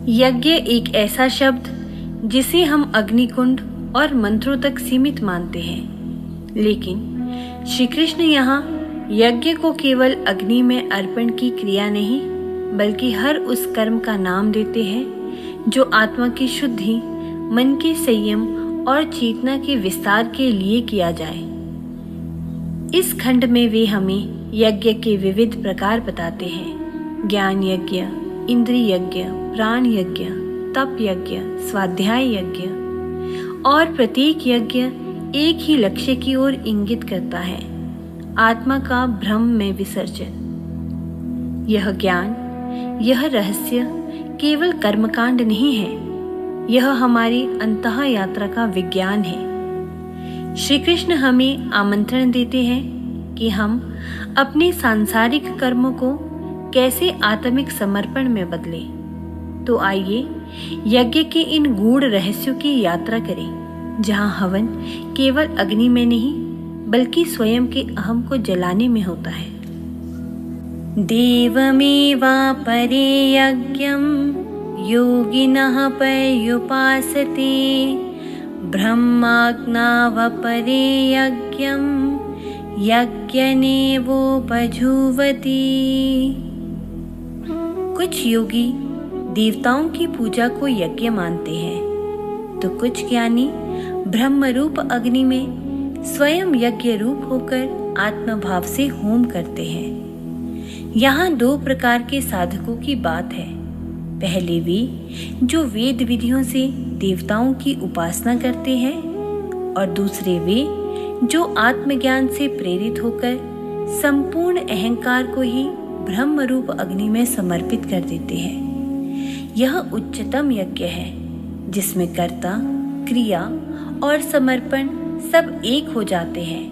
यज्ञ एक ऐसा शब्द जिसे हम अग्निकुंड और मंत्रों तक सीमित मानते हैं, लेकिन श्री कृष्ण यहाँ यज्ञ को केवल अग्नि में अर्पण की क्रिया नहीं, बल्कि हर उस कर्म का नाम देते हैं जो आत्मा की शुद्धि, मन के संयम और चेतना के विस्तार के लिए किया जाए। इस खंड में वे हमें यज्ञ के विविध प्रकार बताते हैं: ज्ञान यज्ञ, इंद्रिय यज्ञ, प्राण यज्ञ, तप यज्ञ, स्वाध्याय यज्ञ। और प्रत्येक यज्ञ एक ही लक्ष्य की ओर इंगित करता है: आत्मा का भ्रम में विसर्जन। यह ज्ञान, यह रहस्य केवल कर्मकांड नहीं है, यह हमारी अंतः यात्रा का विज्ञान है। श्री कृष्ण हमें आमंत्रण देते हैं कि हम अपने सांसारिक कर्मों को कैसे आत्मिक समर्पण में बदलें। तो आइए यज्ञ के इन गूढ़ रहस्यों की यात्रा करें, जहां हवन केवल अग्नि में नहीं, बल्कि स्वयं के अहम को जलाने में होता है। देवमेवापरे यज्ञं योगिनः पर्युपासते, ब्रह्माज्ञावपरे यज्ञं यज्ञनेवोपजुह्वति। कुछ योगी देवताओं की पूजा को यज्ञ मानते हैं, तो कुछ ज्ञानी ब्रह्म रूप अग्नि में स्वयं यज्ञ रूप होकर आत्मभाव से होम करते हैं। यहाँ दो प्रकार के साधकों की बात है। पहले वे जो वेद विधियों से देवताओं की उपासना करते हैं, और दूसरे वे जो आत्मज्ञान से प्रेरित होकर संपूर्ण अहंकार को ही ब्रह्म रूप अग्नि में समर्पित कर देते हैं। यह उच्चतम यज्ञ है, जिसमें कर्ता, क्रिया और समर्पण सब एक हो जाते हैं।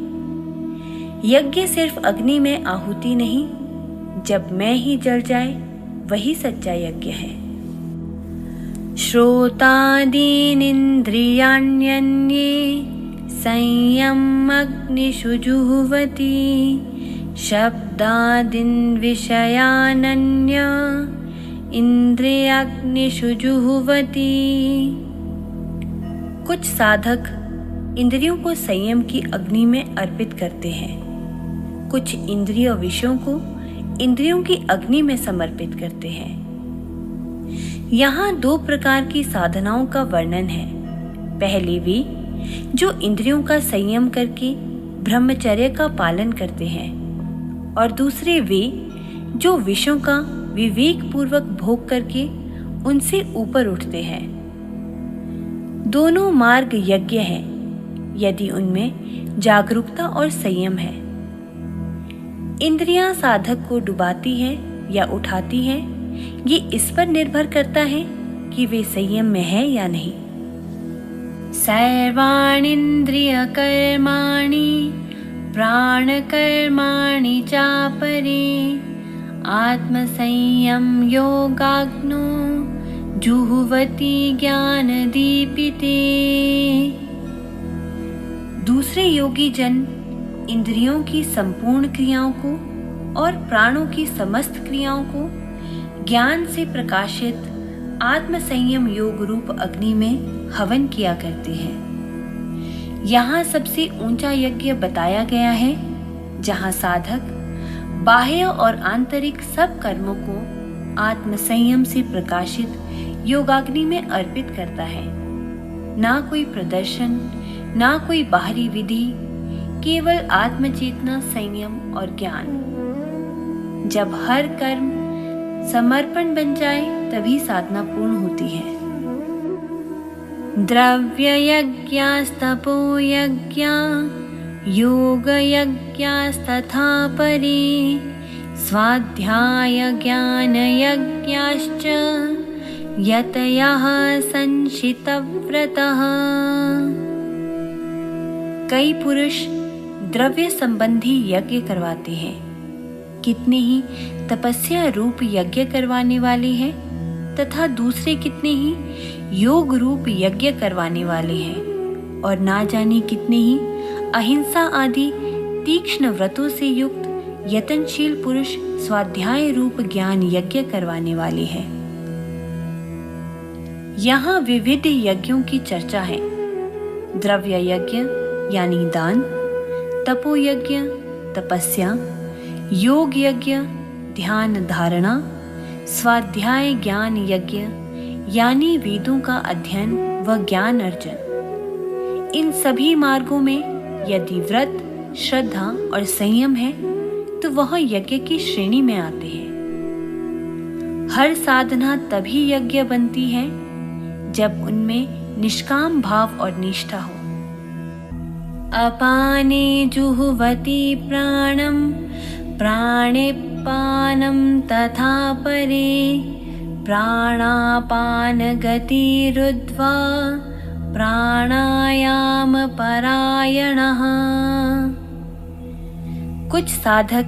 यज्ञ सिर्फ अग्नि में आहुति नहीं, जब मैं ही जल जाए वही सच्चा यज्ञ है। श्रोतादीनिन्द्रियाण्यन्ये संयमग्निषु जुह्वति, शब्दादीन् विषयानन्य इंद्रियाग्निषु जुह्वति। कुछ साधक इंद्रियों को संयम की अग्नि में अर्पित करते हैं, कुछ इंद्रिय विषयों को इंद्रियों की अग्नि में समर्पित करते हैं। यहाँ दो प्रकार की साधनाओं का वर्णन है। पहले वे जो इंद्रियों का संयम करके ब्रह्मचर्य का पालन करते हैं, और दूसरे वे जो विषयों का विवेक पूर्वक भोग करके उनसे ऊपर उठते हैं। दोनों मार्ग यज्ञ हैं, यदि उनमें जागरूकता और संयम है। इंद्रियां साधक को डुबाती हैं या उठाती हैं, ये इस पर निर्भर करता है कि वे संयम में है या नहीं। सर्वाणीन्द्रियकर्माणि प्राणकर्माणि चापरे, आत्मसंयम योगाग्नो जुह्वति ज्ञानदीपिते। दूसरे योगी जन इंद्रियों की संपूर्ण क्रियाओं को और प्राणों की समस्त क्रियाओं को ज्ञान से प्रकाशित आत्मसंयम योग रूप अग्नि में हवन किया करते हैं। यहाँ सबसे ऊंचा यज्ञ बताया गया है, जहाँ साधक बाह्य और आंतरिक सब कर्मों को आत्मसंयम से प्रकाशित योगाग्नि में अर्पित करता है। ना कोई प्रदर्शन, ना कोई बाहरी विधि, केवल आत्मचेतना, संयम और ज्ञान। जब हर कर्म समर्पण बन जाए, तभी साधना पूर्ण होती है। द्रव्य यज्ञास्तपो यज्ञा योग यज्ञास्तथा परे, स्वाध्याय ज्ञान यज्ञाश्च यतयः संशितव्रतः। कई पुरुष द्रव्य संबंधी यज्ञ करवाते हैं, कितने ही तपस्या रूप यज्ञ करवाने वाले हैं, तथा दूसरे कितने ही योग रूप यज्ञ करवाने वाले हैं, और ना जाने कितने ही अहिंसा आदि तीक्ष्ण व्रतों से युक्त यतनशील पुरुष स्वाध्याय रूप ज्ञान यज्ञ करवाने वाले हैं। यहाँ विविध यज्ञों की चर्चा है। द्रव्य यज्ञ यानी दान, तपो यज्ञ तपस्या, योग यज्ञ ध्यान धारणा, स्वाध्याय ज्ञान यज्ञ यानी वेदों का अध्ययन व ज्ञान अर्जन। इन सभी मार्गों में यदि व्रत, श्रद्धा और संयम है तो वह यज्ञ की श्रेणी में आते हैं। हर साधना तभी यज्ञ बनती है जब उनमें निष्काम भाव और निष्ठा हो। अपाने जुह्वति प्राणं प्राणे पानं तथा परे प्राणापान गतिरुद्ध्वा प्राणायाम परायणः। कुछ साधक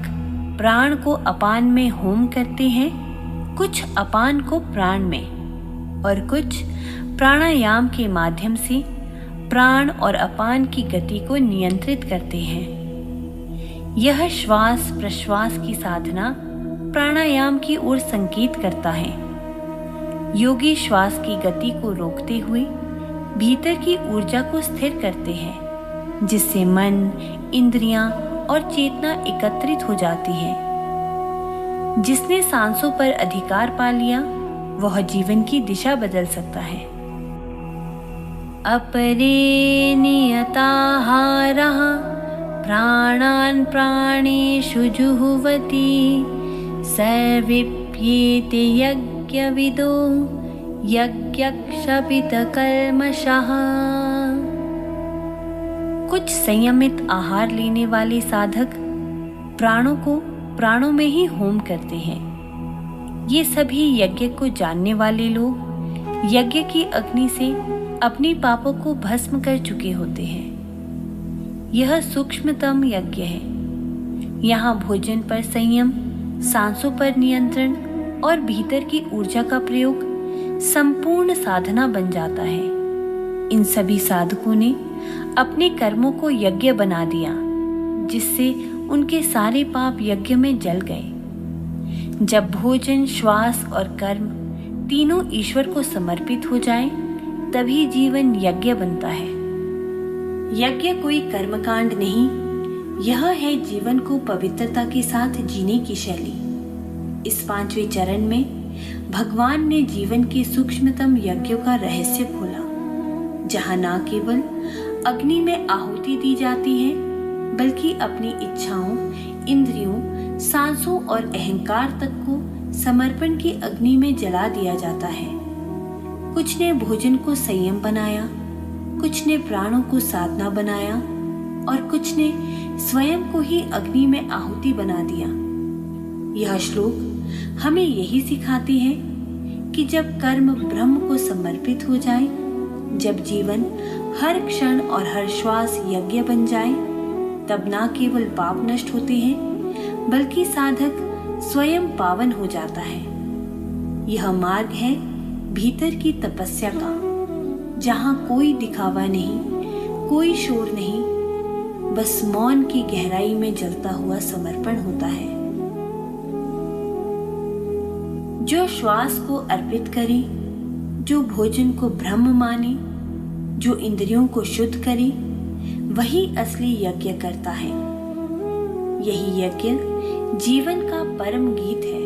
प्राण को अपान में होम करते हैं, कुछ अपान को प्राण में और कुछ प्राणायाम के माध्यम से प्राण और अपान की गति को नियंत्रित करते हैं। यह श्वास प्रश्वास की साधना प्राणायाम की ओर संकेत करता है। योगी श्वास की गति को रोकते हुए भीतर की ऊर्जा को स्थिर करते हैं, जिससे मन, इंद्रियां और चेतना एकत्रित हो जाती है। जिसने सांसों पर अधिकार पा लिया वह जीवन की दिशा बदल सकता है। अपरे नियताहारः प्राणान् प्राणेषु जुह्वति सर्वेप्येते यज्ञविदो यज्ञक्षपितकल्मषः। कुछ संयमित आहार लेने वाले साधक प्राणों को प्राणों में ही होम करते हैं। ये सभी यज्ञ को जानने वाले लोग यज्ञ की अग्नि से अपने पापों को भस्म कर चुके होते हैं। यह सूक्ष्मतम यज्ञ है। यहाँ भोजन पर संयम, सांसों पर नियंत्रण और भीतर की ऊर्जा का प्रयोग संपूर्ण साधना बन जाता है। इन सभी साधकों ने अपने कर्मों को यज्ञ बना दिया, जिससे उनके सारे पाप यज्ञ में जल गए। जब भोजन, श्वास और कर्म तीनों ईश्वर को समर्पित हो जाए, तभी जीवन यज्ञ बनता है। यज्ञ कोई कर्मकांड नहीं, यह है जीवन को पवित्रता के साथ जीने की शैली। इस 5वें चरण में भगवान ने जीवन के सूक्ष्मतम यज्ञों का रहस्य खोला, जहाँ न केवल अग्नि में आहुति दी जाती है, बल्कि अपनी इच्छाओं, इंद्रियों, सांसों और अहंकार तक को समर्पण की अग्नि में जला दिया जाता है। कुछ ने भोजन को संयम बनाया, कुछ ने प्राणों को साधना बनाया और कुछ ने स्वयं को ही अग्नि में आहुति बना दिया। यह श्लोक हमें यही सिखाती है कि जब कर्म ब्रह्म को समर्पित हो जाए, जब जीवन हर क्षण और हर श्वास यज्ञ बन जाए, तब न केवल पाप नष्ट होते हैं, बल्कि साधक स्वयं पावन हो जाता है। यह मार्ग है भीतर की तपस्या का, जहाँ कोई दिखावा नहीं, कोई शोर नहीं, बस मौन की गहराई में जलता हुआ समर्पण होता है। जो श्वास को अर्पित करे, जो भोजन को ब्रह्म माने, जो इंद्रियों को शुद्ध करे, वही असली यज्ञ करता है। यही यज्ञ जीवन का परम गीत है।